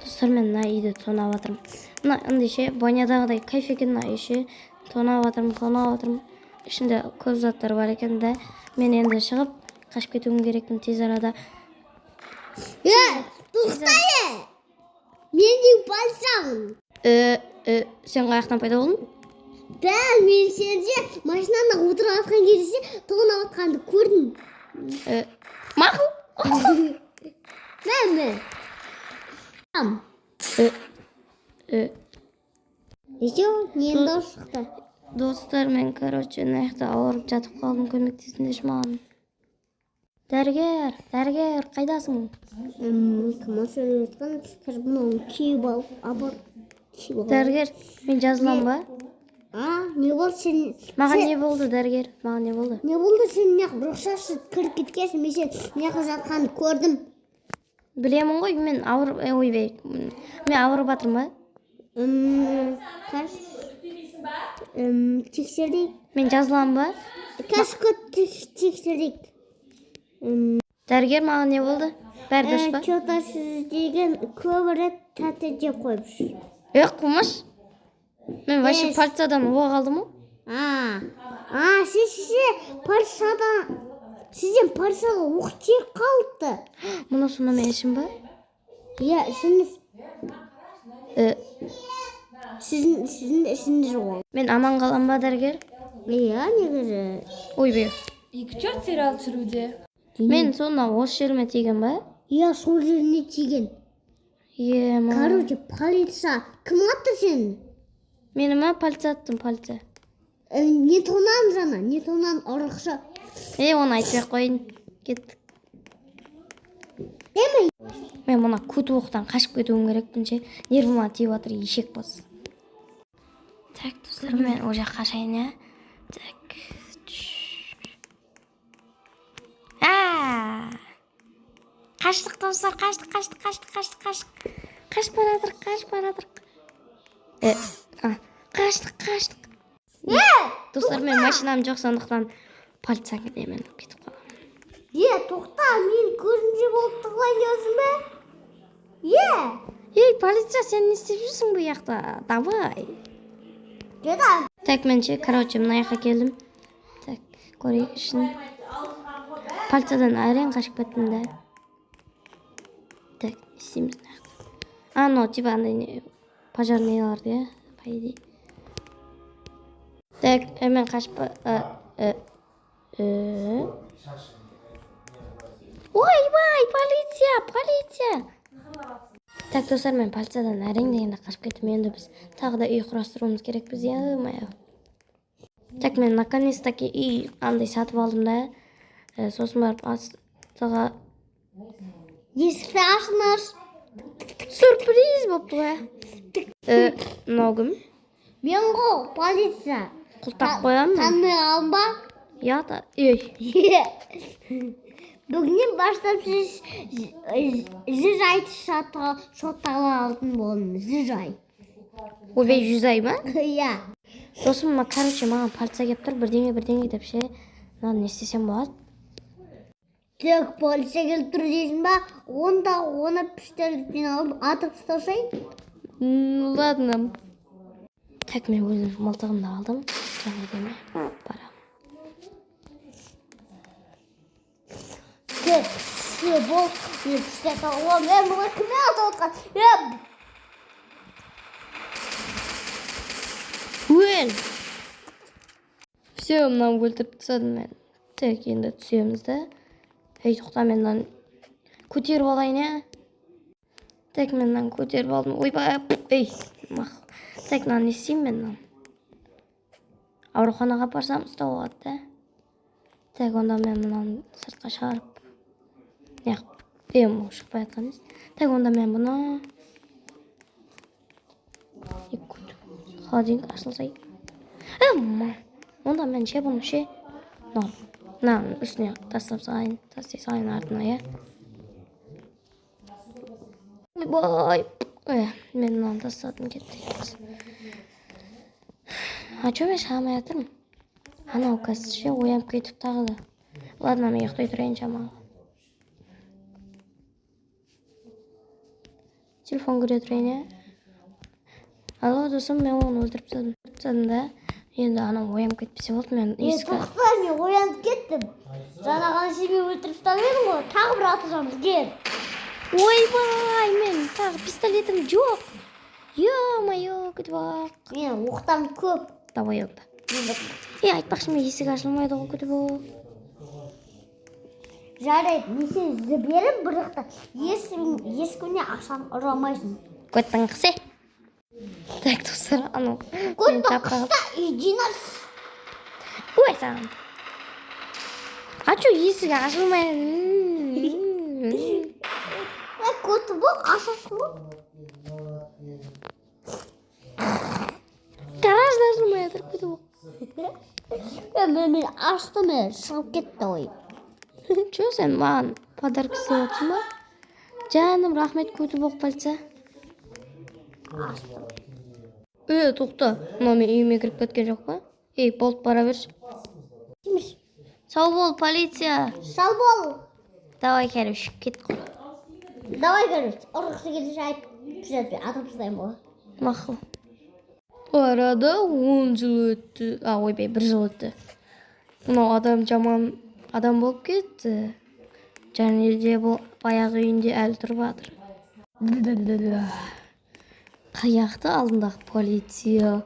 Достар, мен мына үйді тонап жатырмын. Мына ендеше банядағыдай кайф екен мына үйші. Тонап жатырмын. Ішінде көп заттар бар екен да. Мен енді шығып қашып кетуім керекпін тез арада. Тоқтай! Менің пальцам. Сен қаяқтан пайда болдың? Дәл мен сенде машинада отырып жатқан кезде тонап жатқанды көрдім. Мақұл. Мен. Не дос шықты? Достар, мен мына ауырып жатып қалдым, көмектесіңдерші маған. Дәрігер, қайдасың? Кім сөйлеп жатқан? Қазір мынау киіп алып, Дәрігер, мен жазылам ба? Не болды сен? Маған не болды, дәрігер? Маған не болды? Не болды сен неғып рұқсатсыз кіріп кеткенсің? Мен сен неғып жатқанды көрдім. Білемін ғой, мен ауырып жатырмын ба? Тексердік. Мен жазылам ба? Тексердік. Дәрігер, маған не болды? Бәрі дұрыс па? Что-то сіз деген көп рет тәтті деп қойып жүр. Қумаш. Мен вообще полициядан оқ алдым ғой. Сізден полицияға оқ тиіп қалыпты. Мұны сонда мен ішім ба? Иә, сіздің ішінде жоқ. Мен аман қалам ба, дәрігер? Иә, негізі. Ойбай. 2-4 сериал түсіруде. Мен сонда осы жеріме тиген ба? Иә, сол жеріне тиген. Короче, полиция. Кім атты сені? Мені ма? Полиция аттым, полиция. Не тонан жана, не тонан ұрықшы. Оны айтпай қойын. Кеттік. Мен мұна көті оқтан қашып кетуім керекпін ше. Нервыма тиіп жатыр, ешек бас. Так, достар, мен ол жаққа қашайын, я. Так. Қаштық, достар, қаштық. Қашып барадыр. Қаштық. Достар, мен машинам жоқ, сондықтан полиция келемен кетіп қаламын. Тоқта, мен көзімде болып тұғылай деусің бе? Полиция, сен не істеп жүрсің бұл жақта? Давай. Жеда. Так, мен ше, мына жаққа келдім. Так, көрейік ішін. Полициядан әрең қашып кеттім да. Так, не істейміз мына жақта. Но, типа, андай пожарныйларды, я, по идее. Так, мен қашып... Ойбай, полиция! Так, достар, мен полициядан әрең дегенде қашып кеттім. Енді біз тағы да үй құрастыруымыз керекпіз, я. Так, мен наконец-таки үй андай сатып алдым да. Сосын барып астыға... Есікті ашыңыз. Сюрприз болыпты ғой. Мынау кім? Мен ғой, полиция. Құлтақ қоямын. Танымай қалың ба? Ята. Бүгіннен бастап сіз жай соттала алтын болдыңыз. Жай. Ойбай, 100 ай ма? Иә. Досым, маған полиция кеп тұр, бірдеңе деп ше. Не істесем болады? Тек полиция келіп тұр дейсің ба? Оны пистолетпен алып атып ұстасайын. Ладно. Так, мен өзім мылтығымды алдым. Және деме, барам. Все бол, мен пистолет алып, мен бұға кіме атып отқан? Все, мынау өлтіріп тастадым мен. Так, енді түсеміз да. Тоқта, мен көтеріп алайын, я. Так, мен көтеріп алдым. Ойбай, мақыл. Так, не істеймін мен? Ауруханаға барсам ұстау болады, да? Так, онда мен мұнан сыртқа шығарып. Ол шықпай атқан емес. Так, онда мен бұны... Холодильник ашылсай. Онда мен ше бұны ше. Үстіне тастай салайын артына, я. Ойбай. Мен мұнан тастадым кетті. Чо мен шығамай атырмын? Анау кәсі ше оянып кетіп тағы да. Ладно, мен ұйықтай тұрайын шамаға. Telefon көре тұрайын, ja. Алло, досым, мен оны өлтіріп тастадым да. Енді анам оянып кетпесе болды, мен есікті... Тоқта, мен оянып кеттім. Жаңа ғана сен мені өлтіріп тастап едің ғой. Тағы бір атacağım сізге. Ойбай, мен тағы пистолетім жоқ. Ё-моё, күтіп. Мен оқтам көп. Давай онда. Айтпақшы, мен есік ашылмайды ғой, күтіп. Жарайды, мен сені жіберіп, бірақта есігіне ақшаны ұра алмайсың. Көттің қысы. Так, достар, анау. Көттің қыста үйден аш. Ой, саған. А чё, есік ашылмайды? Көті бұл ашасың ғой. Гаражда ашылмайды, күтіп. Мен аштым, шығып кетті ой. Чё, сен маған подарок істеп отырсың ба? Жаным, рахмет, күтіп полиция. Тоқта, мына мен үйіме кіріп кеткен жоқ па? Болып бара берші. Сау бол, полиция. Сау бол. Давай, короче, кет қой. Давай, короче, ұрғысы келсе айт. Түзетпей, атып тастаймын ғой. Мақұл. Арада 10 жыл өтті. Ойбай, 1 жыл өтті. Мынау адам жаман адам болып кетті. Және де бұл баяғы үйінде әлі тұрып жатыр. Қаяқты алдындағы полиция.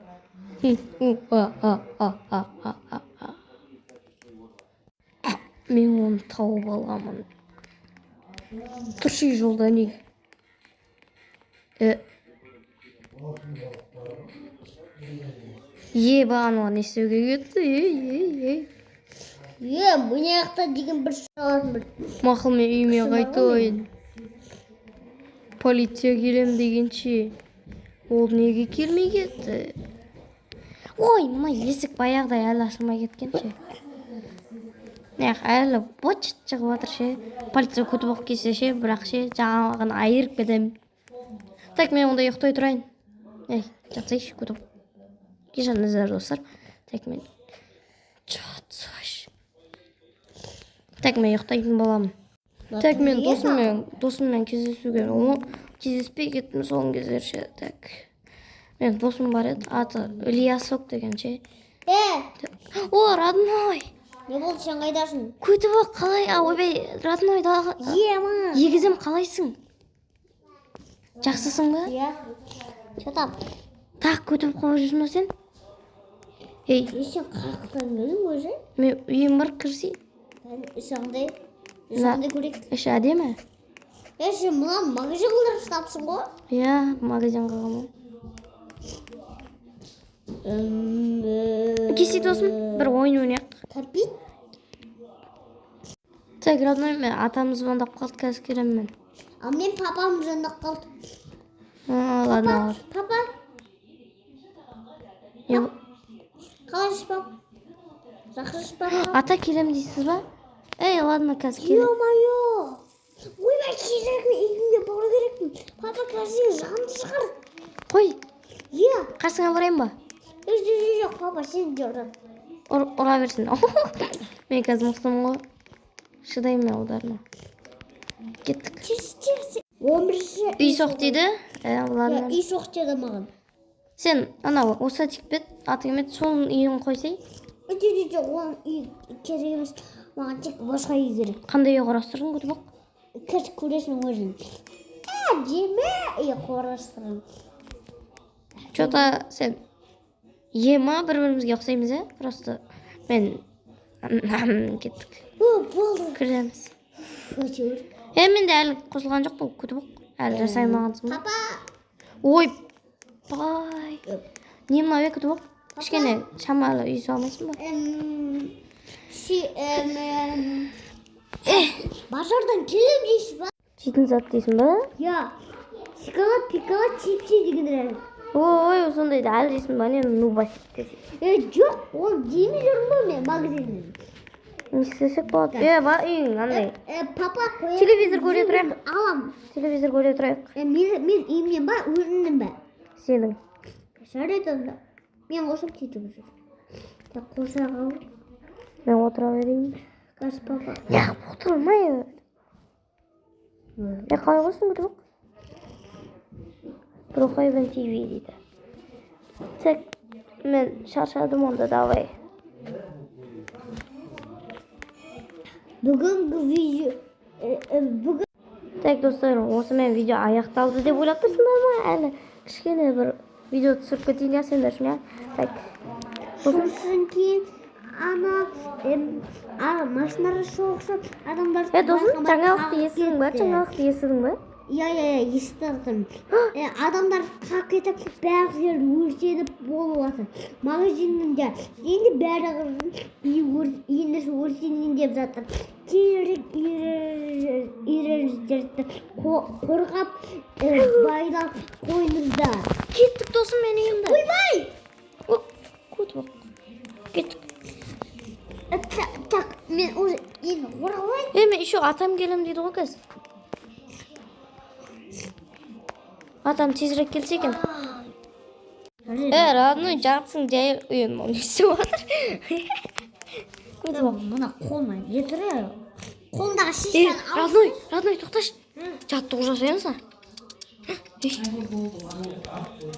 Мен оны тауып аламын. Тұршы жолда не? Бағануға не істеуге кетті? Міне яқта деген бір шағасын бір. Мақыл, мен үйіме қайтайын. Полиция келем дегенше. Ол неге келмей кетті? Ой, мына есік баяғыдай әлі ашылмай кеткен ше. Әлі бот шығып жатыр ше. Полиция күтіп оқып келсе ше, бірақ ше, жаңағын айырып кетемін. Так, мен онда ұйықтай тұрайын. Жатсайшы, күтіп. Кешіріңіздер, достар. Так, мен жатсайшы. Так, мен ұйықтайтын боламын. Так, мен досыммен кездесуге кездеспей кеттім соңғы кездер ше. Так, мен досым бар еді, аты Ильясок деген ше. О, родной. Не болды, сен қайдасың? Күтіп қалай? Ойбай, родной дағы. Ма. Егізім, қалайсың? Жақсысың ба? Че там? Так, күтіп қалай жүрсің ба сен? Сен қаяқтан келдің өзі? Мен үйім бар, кірсей. Саңдай көрек. Іші әдемі? Сен мұна магазин қылдырып ұстапсың ғой? Магазин қылғамын. Кесе досым, бір ойын ойнайық. Кәпит? Так, родной, мен атам звондап қалды, қазір келемін мен. А мен папам звондап қалды. Ладно, алар. Папа? Қалайсыз пап? Жақсысыз папа? Ата келем дейсіз ба? Ладно, қазір келем. Ё-моё! Ойбай, кезіргі үйімге бару керекпін. Папа қазір жанды шығар. Қой. Қасыңа барайын ба? Жоқ, папа, сен жүрді. Ұра берсін. Мен қазір мұқтымын ғой. Шыдаймын аударына. Кеттік. Үй соқ дейді. Үй соқ деді маған. Сен, анау, осы тикпет, атың емет, соның үйін қойсай? Жоқ, оның үй керек емес. Маған тек басқа үй керек. Қандай үй құрастырдың, күтіп оқ? Қазір көресің өзің. Деме үй құрастырдың. Что-то сен ема бір-бірімізге ұқсаймыз, Просто мен кеттік. Болды. Кіреміз. Көтер. Мен де әлі қосылған жоқ бұл, күтіп оқ. Әлі жасаймағансың. Папа! Ой, бай. Не мынау күтіп оқ? Кішкене шамалы үй салмайсың ба? Базардан келем дейсіз ба? Жейтін зат дейсің ба? Шоколад, пиколад, чипси дегендер. Ой, сондайды әлі дейсің ба? Не нубасик дейсің? Жоқ, ол деймей жүрмін ба мен магазиннен. Не істесек болады? Бар үйің, андай. Папа, Телевизор көре тұрайық. Алам. Телевизор көре тұрайық. Мен үйімнен ба, өзімнен ба? Сенің. Жарайды онда. Мен қосып сөйтіп жүр. Қоса қал. Мен отыра берейін. Қазір папа. Отырмай. Қалай қойсын күтіп оқ? Brookhaven TV deydi. Tak men şaşırdım onda davay. Bugungi video bugun Tak dostlarım, осы men video аяқталды деп ойлап тұрсыңдар ма? Әлі кішкене бір видео түсіріп кетейін десеңдер ме? Так. сосын кейін ана машиналар соғысып адамдар Досым, жаңалықты естідің ба? Жаңалықты естідің ба? иә естідім. Адамдар қақ кетіп барлық жер өртеніп болып жатыр. Магазинінде енді барлығы енді өртенейін деп жатыр. Кейінірек ережелерді қорғап байлап қойыңыздар. Кеттік досым, мен үйімді. Ойбай! Көтіп. Кеттік. Так, мен уже енді оралайын. Мен еще атам келем дейді ғой кез. Атам тезірек келсе екен. Родной, жатсың жай үйін мұны істеп жатыр. Мына қолына езірі. Қолындағы шишаны Родной, тоқташ. Жаттығу жасаймыз ба?